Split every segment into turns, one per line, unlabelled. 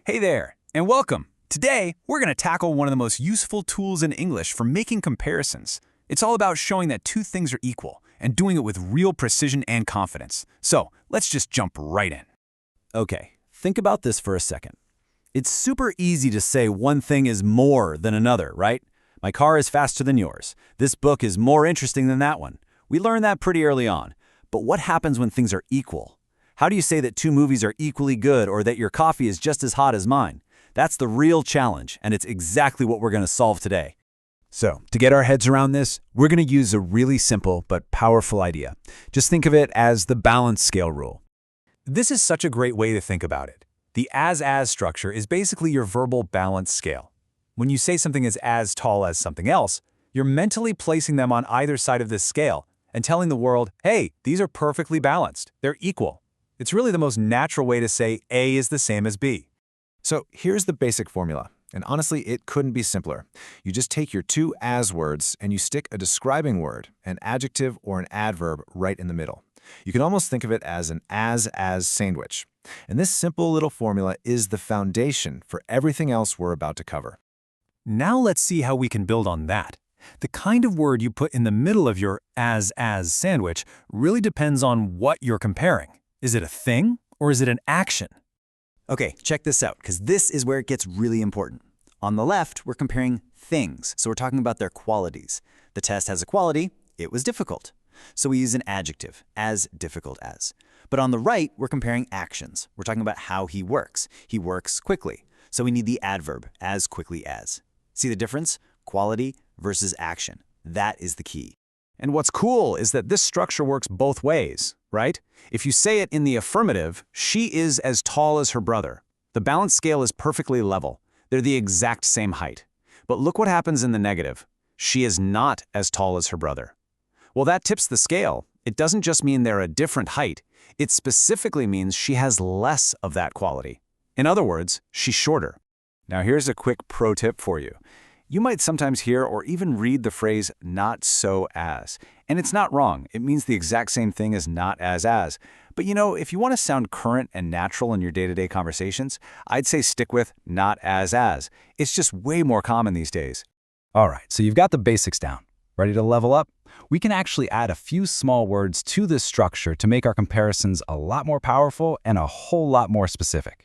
Hey there, and welcome. Today, we're going to tackle one of the most useful tools in English for making comparisons. It's all about showing that two things are equal and doing it with real precision and confidence. So, let's just jump right in.
Okay, think about this for a second. It's super easy to say one thing is more than another, right? My car is faster than yours. This book is more interesting than that one. We learned that pretty early on. But what happens when things are equal? How do you say that two movies are equally good or that your coffee is just as hot as mine? That's the real challenge, and it's exactly what we're going to solve today.
So, to get our heads around this, we're going to use a really simple but powerful idea. Just think of it as the balance scale rule. This is such a great way to think about it. The as structure is basically your verbal balance scale. When you say something is as tall as something else, you're mentally placing them on either side of this scale and telling the world, hey, these are perfectly balanced. They're equal. It's really the most natural way to say A is the same as B.
So here's the basic formula, and honestly, it couldn't be simpler. You just take your two as words and you stick a describing word, an adjective or an adverb right in the middle. You can almost think of it as an as sandwich. And this simple little formula is the foundation for everything else we're about to cover.
Now let's see how we can build on that. The kind of word you put in the middle of your as sandwich really depends on what you're comparing. Is it a thing or is it an action?
Okay, check this out, because this is where it gets really important. On the left, we're comparing things, so we're talking about their qualities. The test has a quality, it was difficult. So we use an adjective, as difficult as. But on the right, we're comparing actions. We're talking about how he works. He works quickly. So we need the adverb, as quickly as. See the difference? Quality versus action. That is the key.
And what's cool is that this structure works both ways, right? If you say it in the affirmative, she is as tall as her brother. The balance scale is perfectly level. They're the exact same height. But look what happens in the negative. She is not as tall as her brother. Well, that tips the scale. It doesn't just mean they're a different height. It specifically means she has less of that quality. In other words, she's shorter. Now here's a quick pro tip for you. You might sometimes hear or even read the phrase not so as. And it's not wrong. It means the exact same thing as not as. But you know, if you want to sound current and natural in your day-to-day conversations, I'd say stick with not as. It's just way more common these days. All right, so you've got the basics down. Ready to level up? We can actually add a few small words to this structure to make our comparisons a lot more powerful and a whole lot more specific.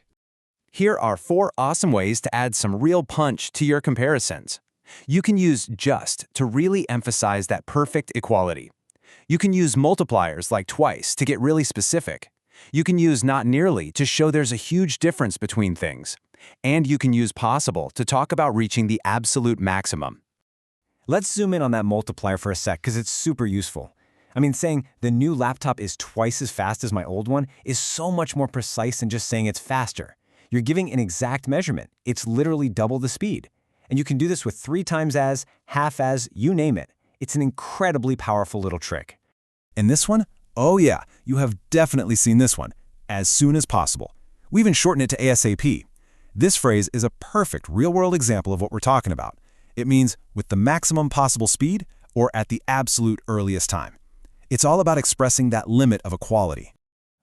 Here are 4 awesome ways to add some real punch to your comparisons. You can use just to really emphasize that perfect equality. You can use multipliers like twice to get really specific. You can use not nearly to show there's a huge difference between things. And you can use possible to talk about reaching the absolute maximum.
Let's zoom in on that multiplier for a sec because it's super useful. I mean, saying the new laptop is twice as fast as my old one is so much more precise than just saying it's faster. You're giving an exact measurement. It's literally double the speed. And you can do this with 3 times as, half as, you name it. It's an incredibly powerful little trick.
And this one? Oh yeah, you have definitely seen this one. As soon as possible. We even shorten it to ASAP. This phrase is a perfect real-world example of what we're talking about. It means with the maximum possible speed or at the absolute earliest time. It's all about expressing that limit of equality.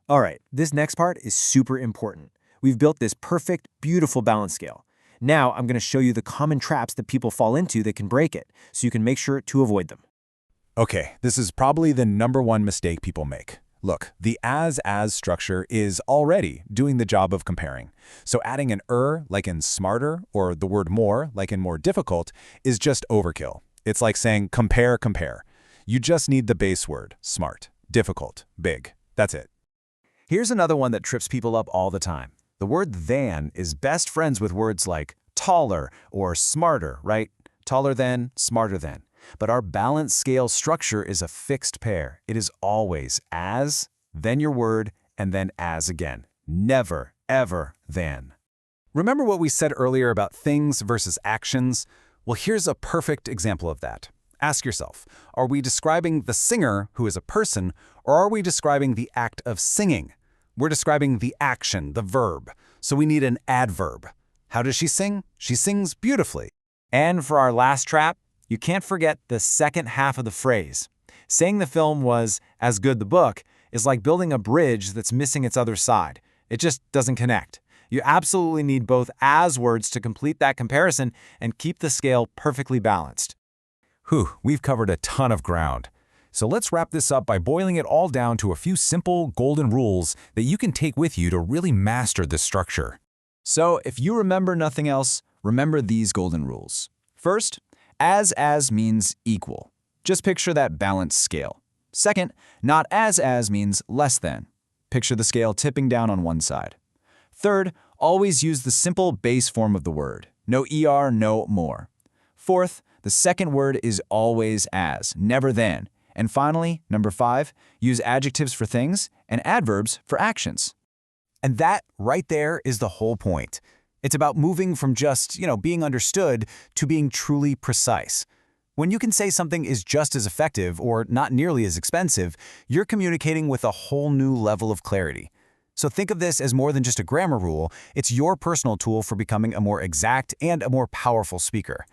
All right, this next part is super important. We've built this perfect, beautiful balance scale. Now I'm going to show you the common traps that people fall into that can break it, so you can make sure to avoid them.
Okay, this is probably the #1 mistake people make. Look, the as structure is already doing the job of comparing. So adding an like in smarter or the word more like in more difficult is just overkill. It's like saying compare. You just need the base word, smart, difficult, big. That's it.
Here's another one that trips people up all the time. The word than is best friends with words like taller or smarter, right? Taller than, smarter than. But our balance scale structure is a fixed pair. It is always as, then your word, and then as again. Never, ever than.
Remember what we said earlier about things versus actions? Well, here's a perfect example of that. Ask yourself, are we describing the singer, who is a person, or are we describing the act of singing? We're describing the action, the verb, so we need an adverb. How does she sing? She sings beautifully.
And for our last trap, you can't forget the second half of the phrase. Saying the film was as good the book is like building a bridge that's missing its other side. It just doesn't connect.
You absolutely need both as words to complete that comparison and keep the scale perfectly balanced.
Whew, we've covered a ton of ground. So let's wrap this up by boiling it all down to a few simple golden rules that you can take with you to really master this structure.
So if you remember nothing else, remember these golden rules. First, as means equal. Just picture that balanced scale. Second, not as means less than. Picture the scale tipping down on one side. Third, always use the simple base form of the word. No ER, no more. Fourth, the second word is always as, never than. And finally, number 5, use adjectives for things and adverbs for actions.
And that right there is the whole point. It's about moving from just, being understood to being truly precise. When you can say something is just as effective or not nearly as expensive, you're communicating with a whole new level of clarity. So think of this as more than just a grammar rule. It's your personal tool for becoming a more exact and a more powerful speaker.